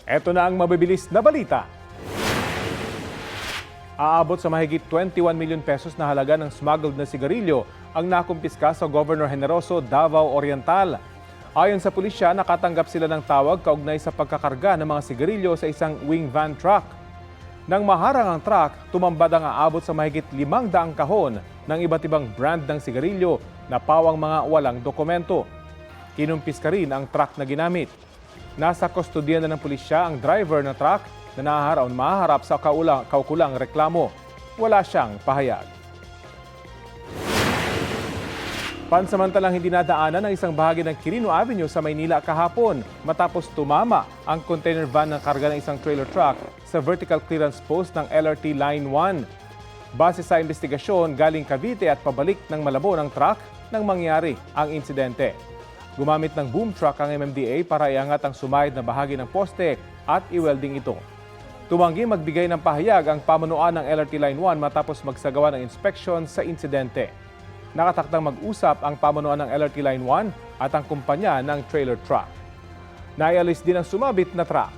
Ito na ang mabibilis na balita. Aabot sa mahigit 21 milyon pesos na halaga ng smuggled na sigarilyo ang nakumpiska sa Governor Generoso, Davao Oriental. Ayon sa pulisya, nakatanggap sila ng tawag kaugnay sa pagkakarga ng mga sigarilyo sa isang wing van truck. Nang maharang ang truck, tumambad ang aabot sa mahigit 500 kahon ng iba't ibang brand ng sigarilyo na pawang mga walang dokumento. Kinumpiska rin ang truck na ginamit. Nasa kustodiya na ng pulisya ang driver ng truck na mahaharap sa kaukulang reklamo. Wala siyang pahayag. Pansamantalang hindi nadaanan ang isang bahagi ng Quirino Avenue sa Maynila kahapon matapos tumama ang container van ng karga ng isang trailer truck sa vertical clearance post ng LRT Line 1. Base sa investigasyon, galing Cavite at pabalik ng Malabo ng truck nang mangyari ang insidente. Gumamit ng boom truck ang MMDA para iangat ang sumayad na bahagi ng poste at i-welding ito. Tumanggi magbigay ng pahayag ang pamunuan ng LRT Line 1 matapos magsagawa ng inspeksyon sa insidente. Nakatakdang mag-usap ang pamunuan ng LRT Line 1 at ang kumpanya ng trailer truck. Naialis din ang sumabit na truck.